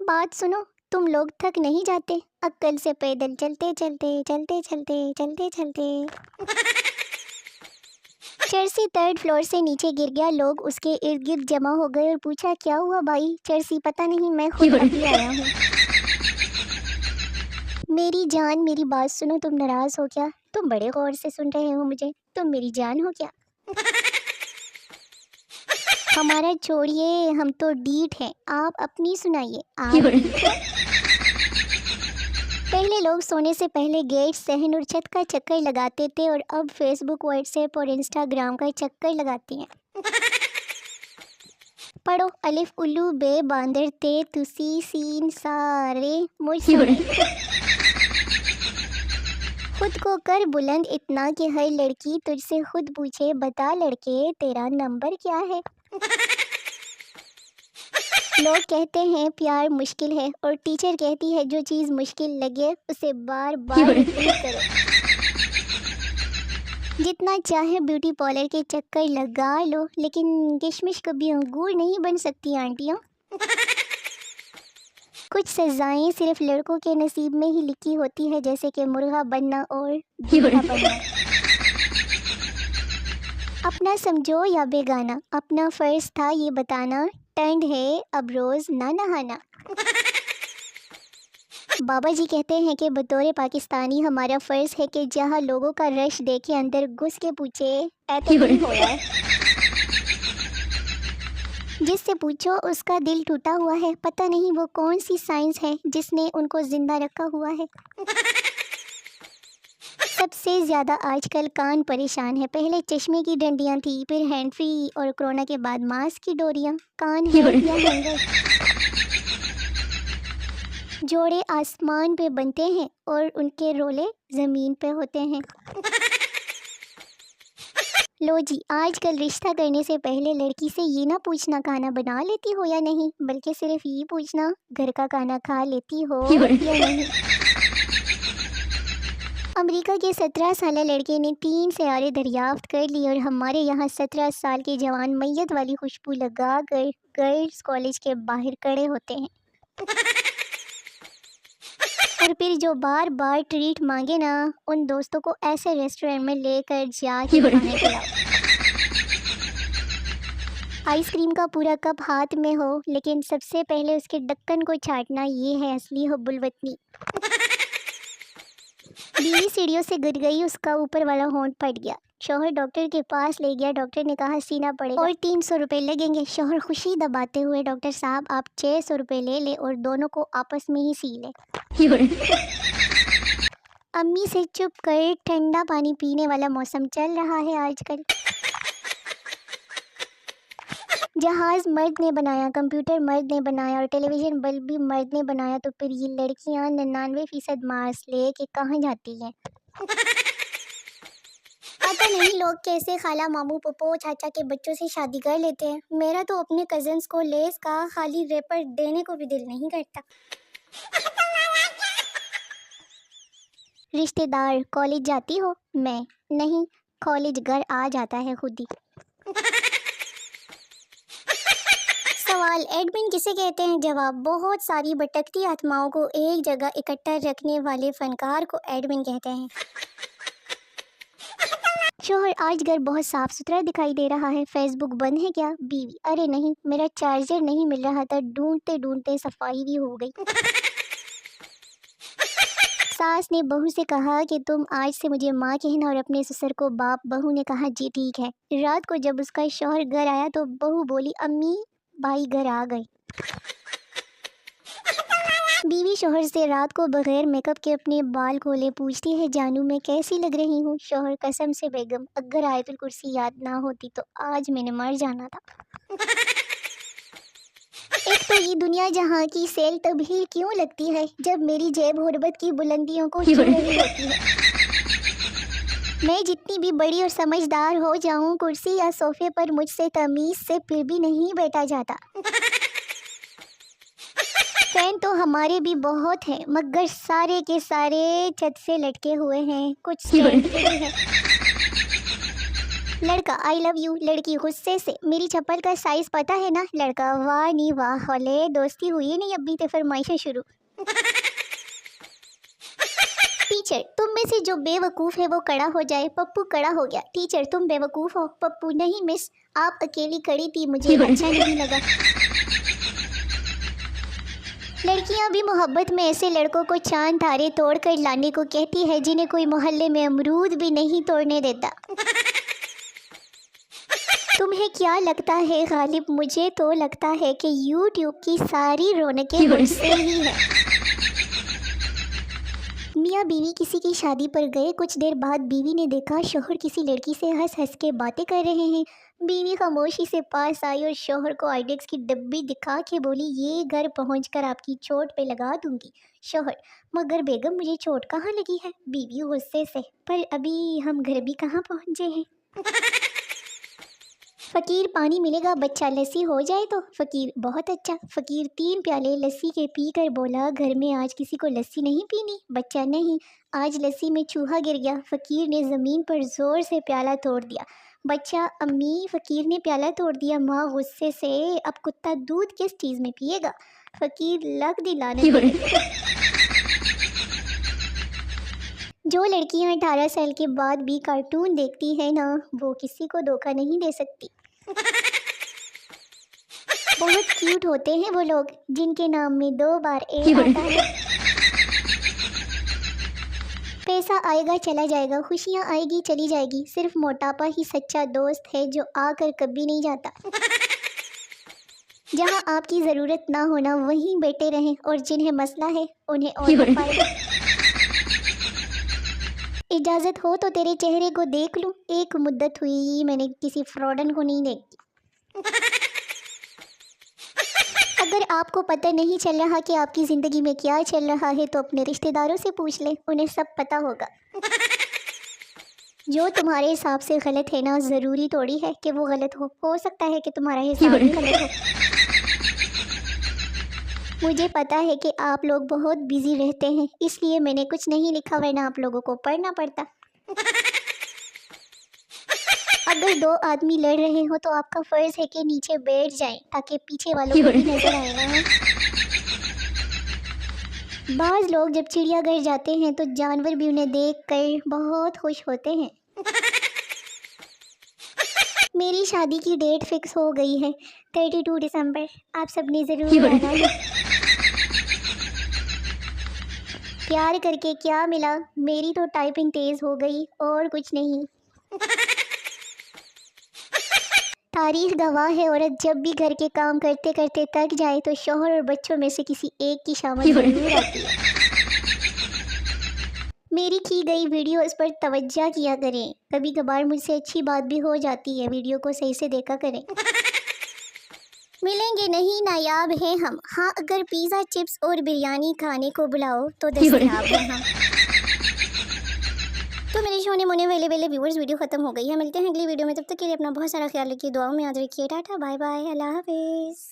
बात सुनो, तुम लोग थक नहीं जाते अक्कल से पैदल चलते चलते चलते चलते चलते चलते? चर्सी थर्ड फ्लोर से नीचे गिर गया, लोग उसके इर्द गिर्द जमा हो गए और पूछा क्या हुआ भाई? चर्सी पता नहीं, मैं खुद अभी आया हूँ। मेरी जान मेरी बात सुनो, तुम नाराज हो क्या? तुम बड़े गौर से सुन रहे हो मुझे, तुम मेरी जान हो क्या? हमारा छोड़िए, हम तो डीठ हैं, आप अपनी सुनाइए। आप पहले लोग सोने से पहले गेट सहन और छत का चक्कर लगाते थे और अब फेसबुक व्हाट्सएप और इंस्टाग्राम का चक्कर लगाते हैं। पढ़ो अलिफ उल्लू बे बांदर ते तुसी सीन सारे मुझसे खुद को कर बुलंद इतना कि हर लड़की तुझसे खुद पूछे बता लड़के तेरा नंबर क्या है। लोग कहते हैं प्यार मुश्किल है और टीचर कहती है जो चीज़ मुश्किल लगे उसे बार बार रिपीट करो। जितना चाहे ब्यूटी पार्लर के चक्कर लगा लो, लेकिन किशमिश कभी अंगूर नहीं बन सकती आंटियाँ। कुछ सजाएं सिर्फ लड़कों के नसीब में ही लिखी होती है, जैसे कि मुर्गा बनना और दूल्हा बनना। अपना समझो या बेगाना, अपना फर्ज था ये बताना, टर्न है अब रोज ना नहाना। बाबा जी कहते हैं कि बतौर पाकिस्तानी हमारा फ़र्ज़ है कि जहाँ लोगों का रश देखे अंदर घुस के पूछे ऐसे नहीं हो रहा है। जिससे पूछो उसका दिल टूटा हुआ है, पता नहीं वो कौन सी साइंस है जिसने उनको जिंदा रखा हुआ है। सबसे ज़्यादा आजकल कान परेशान है। पहले चश्मे की डंडियाँ थी, फिर हैंड फ्री और कोरोना के बाद मास्क की डोरियाँ। कान है या हैंगर, जोड़े आसमान पे बनते हैं और उनके रोले ज़मीन पे होते हैं। लो जी, आजकल रिश्ता करने से पहले लड़की से ये ना पूछना खाना बना लेती हो या नहीं, बल्कि सिर्फ ये पूछना घर का खाना खा लेती हो या नहीं। अमेरिका के 17 साल लड़के ने 3 सियारे दरियाफ्त कर लिए और हमारे यहाँ 17 साल के जवान मैयत वाली खुशबू लगा कर गर्ल्स कॉलेज के बाहर खड़े होते हैं। और फिर जो बार बार ट्रीट मांगे ना, उन दोस्तों को ऐसे रेस्टोरेंट में लेकर जाके खाने खिलाओ। आइसक्रीम का पूरा कप हाथ में हो, लेकिन सबसे पहले उसके ढक्कन को छाटना, ये है असली हुब्बुल वतनी। बीवी सीढ़ियों से गिर गई, उसका ऊपर वाला होंठ फट गया। शौहर डॉक्टर के पास ले गया, डॉक्टर ने कहा सीना पड़ेगा और 300 रुपये लगेंगे। शौहर खुशी दबाते हुए, डॉक्टर साहब आप 600 रुपये ले ले और दोनों को आपस में ही सी ले। अम्मी से चुप कर ठंडा पानी पीने वाला मौसम चल रहा है आजकल। जहाज़ मर्द ने बनाया, कंप्यूटर मर्द ने बनाया और टेलीविज़न बल्ब भी मर्द ने बनाया, तो फिर ये लड़कियां 99% मार्क्स ले के कहाँ जाती हैं? पता नहीं लोग कैसे खाला मामू पप्पो चाचा के बच्चों से शादी कर लेते हैं। मेरा तो अपने कजन्स को लेस का खाली रेपर देने को भी दिल नहीं करता। रिश्तेदार कॉलेज जाती हो? मैं नहीं, कॉलेज घर आ जाता है खुद ही। सवाल एडमिन किसे कहते हैं? जवाब बहुत सारी भटकती आत्माओं को एक जगह इकट्ठा रखने वाले फनकार को एडमिन कहते हैं। शोहर आज घर बहुत साफ सुथरा दिखाई दे रहा है, फेसबुक बंद है क्या? बीवी अरे नहीं, मेरा चार्जर नहीं मिल रहा था, ढूंढते ढूंढते सफाई भी हो गई। सास ने बहू से कहा कि तुम आज से मुझे माँ कहना और अपने ससुर को बाप। बहू ने कहा जी ठीक है। रात को जब उसका शौहर घर आया तो बहू बोली अम्मी भाई घर आ गए। बीवी शौहर से रात को बगैर मेकअप के अपने बाल खोले पूछती है जानू मैं कैसी लग रही हूँ? शौहर कसम से बेगम अगर आयतुल कुर्सी याद ना होती तो आज मैंने मर जाना था। एक तो ये दुनिया जहाँ की सेल तभी क्यों लगती है जब मेरी जेब गुर्बत की बुलंदियों को छू रही होती है। मैं जितनी भी बड़ी और समझदार हो जाऊं, कुर्सी या सोफे पर मुझसे तमीज से फिर भी नहीं बैठा जाता। फैन तो हमारे भी बहुत हैं, मगर सारे के सारे छत से लटके हुए हैं, कुछ स्टैंड पे भी है। लड़का आई लव यू, लड़की गुस्से से मेरी चप्पल का साइज पता है ना। लड़का वाह नी वाह, होले दोस्ती हुई नहीं अभी तो फरमाइशें शुरू। टीचर तुम में से जो बेवकूफ़ है वो कड़ा हो जाए। पप्पू कड़ा हो गया। टीचर तुम बेवकूफ़ हो। पप्पू नहीं मिस, आप अकेली खड़ी थी, मुझे अच्छा नहीं लगा। लड़कियां भी मोहब्बत में ऐसे लड़कों को चांद तारे तोड़ कर लाने को कहती है जिन्हें कोई मोहल्ले में अमरूद भी नहीं तोड़ने देता। तुम्हें क्या लगता है गालिब, मुझे तो लगता है कि यूट्यूब की सारी रौनकें मुझसे ही है। मियाँ बीवी किसी की शादी पर गए। कुछ देर बाद बीवी ने देखा शौहर किसी लड़की से हंस हंस के बातें कर रहे हैं। बीवी खामोशी से पास आई और शौहर को आइडेक्स की डब्बी दिखा के बोली, ये घर पहुंचकर आपकी चोट पे लगा दूंगी। शौहर, मगर बेगम मुझे चोट कहाँ लगी है। बीवी गुस्से से, पर अभी हम घर भी कहाँ पहुँचे हैं। फ़कीर पानी मिलेगा बच्चा लस्सी हो जाए तो। फ़कीर बहुत अच्छा। फ़कीर 3 प्याले लस्सी के पी कर बोला, घर में आज किसी को लस्सी नहीं पीनी। बच्चा, नहीं, आज लस्सी में चूहा गिर गया। फ़कीर ने ज़मीन पर ज़ोर से प्याला तोड़ दिया। बच्चा, अम्मी फ़कीर ने प्याला तोड़ दिया। माँ गुस्से से, अब कुत्ता दूध किस चीज़ में पिएगा। फ़कीर लग दिलाने। जो लड़कियां 18 साल के बाद भी कार्टून देखती है ना, वो किसी को धोखा नहीं दे सकती। बहुत क्यूट होते हैं वो लोग जिनके नाम में 2 बार ए आता है। पैसा आएगा चला जाएगा, खुशियाँ आएगी चली जाएगी, सिर्फ मोटापा ही सच्चा दोस्त है जो आकर कभी नहीं जाता। जहाँ आपकी ज़रूरत ना होना वहीं बैठे रहें और जिन्हें मसला है उन्हें और पाए। इजाज़त हो तो तेरे चेहरे को देख लूं। एक मुद्दत हुई मैंने किसी फ्रॉडन को नहीं देखी। अगर आपको पता नहीं चल रहा कि आपकी ज़िंदगी में क्या चल रहा है तो अपने रिश्तेदारों से पूछ ले, उन्हें सब पता होगा। जो तुम्हारे हिसाब से गलत है ना, ज़रूरी थोड़ी है कि वो गलत हो सकता है कि तुम्हारा हिसाब भी गलत हो। मुझे पता है कि आप लोग बहुत बिजी रहते हैं, इसलिए मैंने कुछ नहीं लिखा, वरना आप लोगों को पढ़ना पड़ता। अगर 2 आदमी लड़ रहे हो तो आपका फ़र्ज़ है कि नीचे बैठ जाएं ताकि पीछे वालों को भी नजर आएगा। बाज़ लोग जब चिड़ियाघर जाते हैं तो जानवर भी उन्हें देखकर बहुत खुश होते हैं। मेरी शादी की डेट फिक्स हो गई है, 32 दिसंबर। आप सबने ज़रूर आना है। प्यार करके क्या मिला, मेरी तो टाइपिंग तेज़ हो गई और कुछ नहीं। तारीख गवाह है, औरत जब भी घर के काम करते करते थक जाए तो शौहर और बच्चों में से किसी एक की शामत जरूर आती है। मेरी की गई वीडियोस पर तवज्जो किया करें, कभी कभार मुझसे अच्छी बात भी हो जाती है, वीडियो को सही से देखा करें। मिलेंगे नहीं, नायाब हैं हम। हाँ, अगर पिज़्ज़ा, चिप्स और बिरयानी खाने को बुलाओ तो दस्तयाब हैं हम। तो मेरे शो होने वाले व्यूअर्स, वीडियो खत्म हो गई है। मिलते हैं अगली वीडियो में, तब तक के लिए अपना बहुत सारा ख्याल रखिए, दुआओं में याद रखिए। टाटा बाय बाय, अल्लाह हाफिज़।